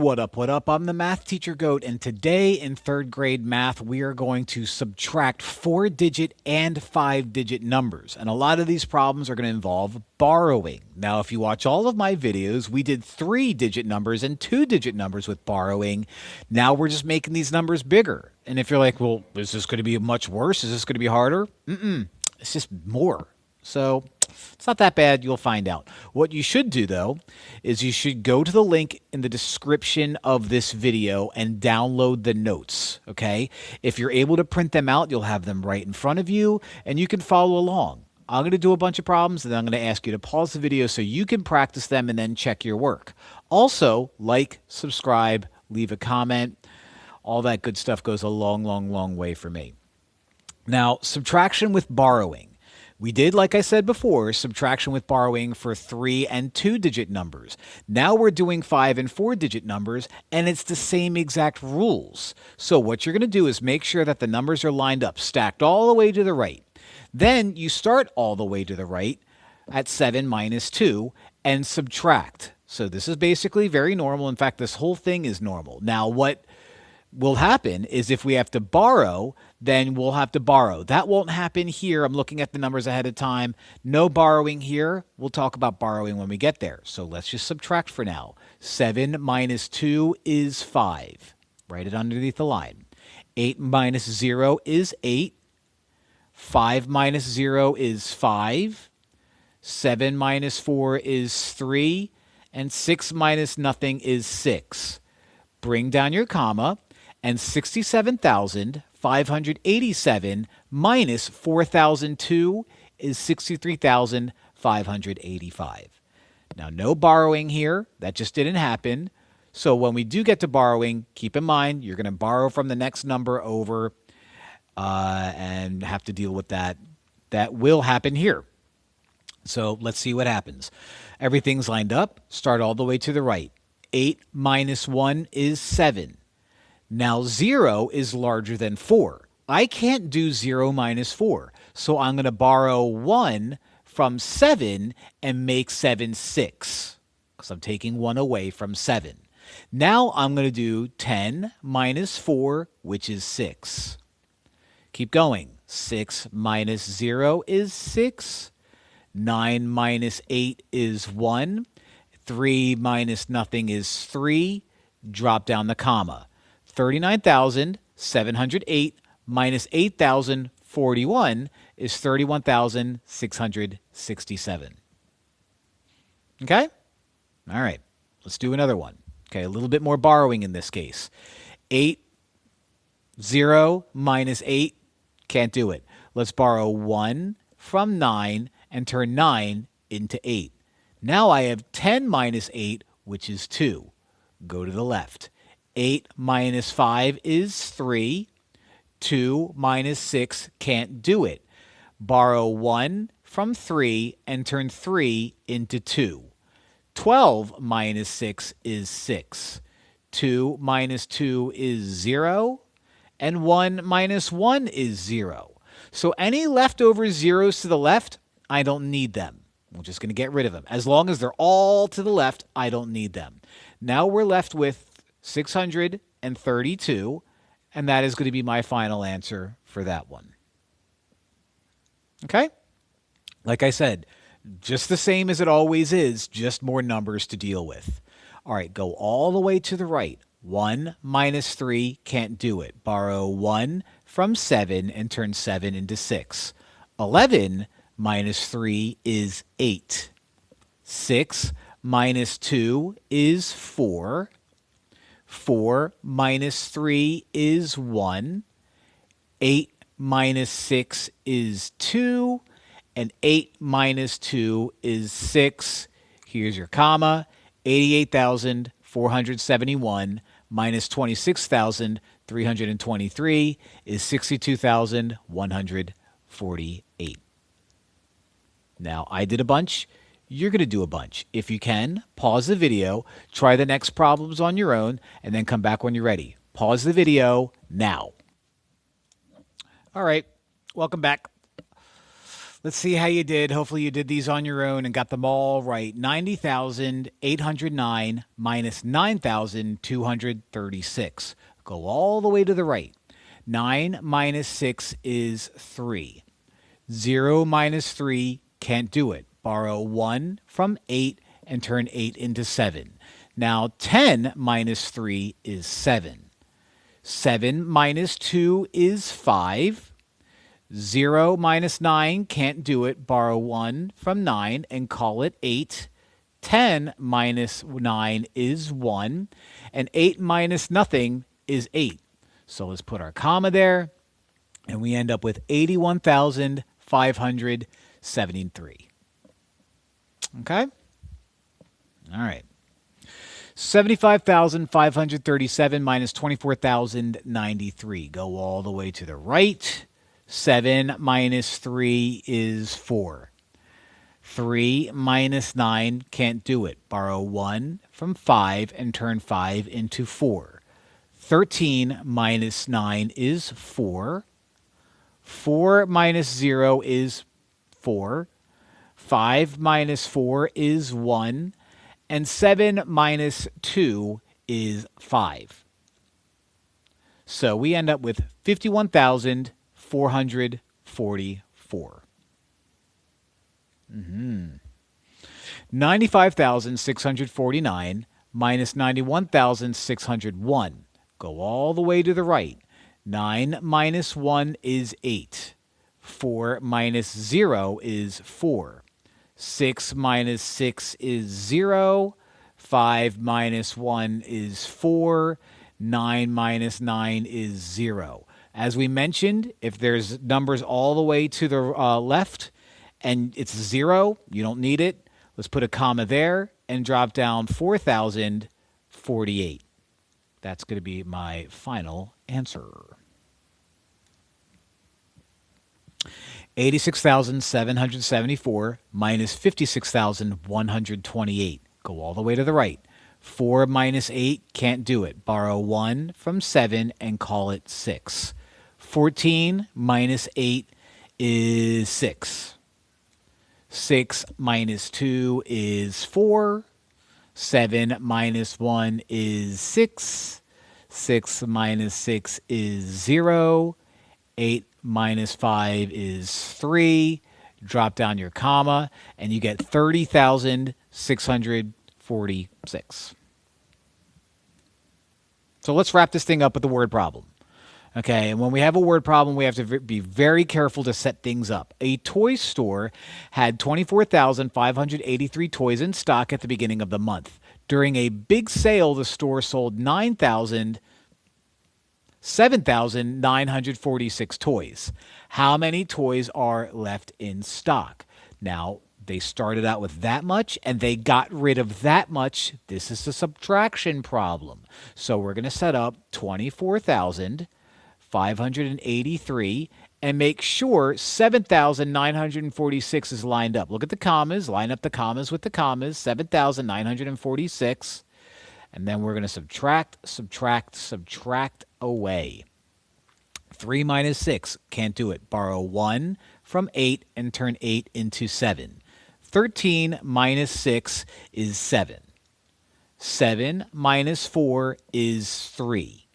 What up, what up? I'm the math teacher Goat, and today in third grade math, we are going to subtract 4-digit and 5-digit numbers. And a lot of these problems are going to involve borrowing. Now, if you watch all of my videos, we did 3-digit numbers and 2-digit numbers with borrowing. Now we're just making these numbers bigger. And if you're like, well, is this going to be much worse? Is this going to be harder? It's just more. So it's not that bad. You'll find out. What you should do, though, is you should go to the link in the description of this video and download the notes, okay? If you're able to print them out, you'll have them right in front of you, and you can follow along. I'm going to do a bunch of problems, and then I'm going to ask you to pause the video so you can practice them and then check your work. Also, like, subscribe, leave a comment. All that good stuff goes a long, long, long way for me. Now, subtraction with borrowing. We did, like I said before, subtraction with borrowing for 3- and 2-digit numbers. Now we're doing 5- and 4-digit numbers, and it's the same exact rules. So what you're going to do is make sure that the numbers are lined up, stacked all the way to the right. Then you start all the way to the right at 7 minus 2 and subtract. So this is basically very normal. In fact, this whole thing is normal. Now, what will happen is if we have to borrow, then we'll have to borrow. That won't happen here. I'm looking at the numbers ahead of time. No borrowing here. We'll talk about borrowing when we get there. So let's just subtract for now. 7 minus 2 is 5. Write it underneath the line. 8 minus 0 is 8. 5 minus 0 is 5. 7 minus 4 is 3. And 6 minus nothing is 6. Bring down your comma. And 67,587 minus 4,002 is 63,585. Now, no borrowing here. That just didn't happen. So when we do get to borrowing, keep in mind you're going to borrow from the next number over and have to deal with that. That will happen here. So let's see what happens. Everything's lined up. Start all the way to the right. 8 minus 1 is 7. Now, 0 is larger than 4. I can't do 0 minus 4, so I'm going to borrow 1 from 7 and make 7 6, because I'm taking 1 away from 7. Now, I'm going to do 10 minus 4, which is 6. Keep going. 6 minus 0 is 6. 9 minus 8 is 1. 3 minus nothing is 3. Drop down the comma. 39,708 minus 8,041 is 31,667. Okay? All right. Let's do another one. Okay, a little bit more borrowing in this case. 0 minus 8, can't do it. Let's borrow 1 from 9 and turn 9 into 8. Now I have 10 minus 8, which is 2. Go to the left. 8 minus 5 is 3. 2 minus 6, can't do it. Borrow 1 from 3 and turn 3 into 2. 12 minus 6 is 6. 2 minus 2 is 0. And 1 minus 1 is 0. So any leftover zeros to the left, I don't need them. We're just going to get rid of them. As long as they're all to the left, I don't need them. Now we're left with 632, and that is going to be my final answer for that one. Okay? Like I said, just the same as it always is, just more numbers to deal with. All right, go all the way to the right. 1 minus 3, can't do it. Borrow 1 from 7 and turn 7 into 6. 11 minus 3 is 8. 6 minus 2 is 4. 4 minus 3 is 1. 8 minus 6 is 2. And 8 minus 2 is 6. Here's your comma. 88,471 minus 26,323 is 62,148. Now, I did a bunch. You're going to do a bunch. If you can, pause the video, try the next problems on your own, and then come back when you're ready. Pause the video now. All right, welcome back. Let's see how you did. Hopefully you did these on your own and got them all right. 90,809 minus 9,236. Go all the way to the right. 9 minus 6 is 3. 0 minus 3, can't do it. Borrow 1 from 8 and turn 8 into 7. Now 10 minus 3 is 7. 7 minus 2 is 5. 0 minus 9, can't do it. Borrow 1 from 9 and call it 8. 10 minus 9 is 1. And 8 minus nothing is 8. So let's put our comma there. And we end up with 81,573. Okay? All right. 75,537 minus 24,093. Go all the way to the right. 7 minus 3 is 4. 3 minus 9, can't do it. Borrow 1 from 5 and turn 5 into 4. 13 minus 9 is 4. 4 minus 0 is 4. 5 minus 4 is 1. And 7 minus 2 is 5. So we end up with 51,444. 95,649 minus 91,601. Go all the way to the right. 9 minus 1 is 8. 4 minus 0 is 4. 6 minus 6 is 0. 5 minus 1 is 4. 9 minus 9 is 0. As we mentioned, if there's numbers all the way to the left and it's 0, you don't need it. Let's put a comma there and drop down 4,048. That's going to be my final answer. 86,774 minus 56,128. Go all the way to the right. 4 minus 8, can't do it. Borrow 1 from 7 and call it 6. 14 minus 8 is 6. 6 minus 2 is 4. 7 minus 1 is 6. 6 minus 6 is 0. 8 minus 5 is 3. Drop down your comma, and you get 30,646. So let's wrap this thing up with the word problem. Okay, and when we have a word problem, we have to be very careful to set things up. A toy store had 24,583 toys in stock at the beginning of the month. During a big sale, the store sold 7,946 toys. How many toys are left in stock? Now, they started out with that much, and they got rid of that much. This is the subtraction problem. So we're going to set up 24,583 and make sure 7,946 is lined up. Look at the commas. Line up the commas with the commas. 7,946. And then we're going to subtract away. 3 minus 6, can't do it. Borrow 1 from 8 and turn 8 into 7. 13 minus 6 is 7. 7 minus 4 is 3.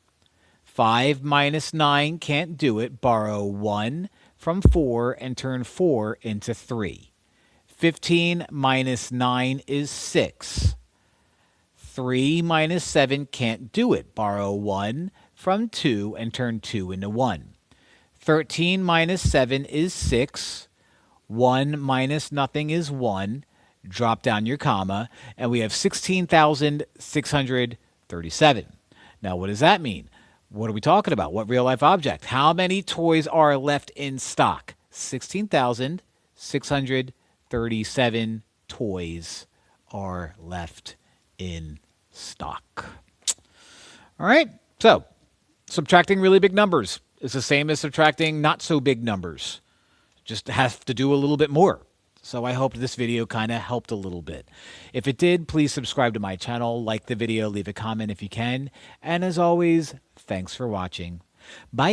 5 minus 9, can't do it. Borrow 1 from 4 and turn 4 into 3. 15 minus 9 is 6. 3 minus 7, can't do it. Borrow 1 from 2 and turn 2 into 1. 13 minus 7 is 6. 1 minus nothing is 1. Drop down your comma, and we have 16,637. Now, what does that mean? What are we talking about? What real-life object? How many toys are left in stock? 16,637 toys are left in stock. All right, so subtracting really big numbers is the same as subtracting not so big numbers. Just have to do a little bit more. So I hope this video kind of helped a little bit. If it did, please subscribe to my channel, like the video, leave a comment if you can. And as always, thanks for watching. Bye.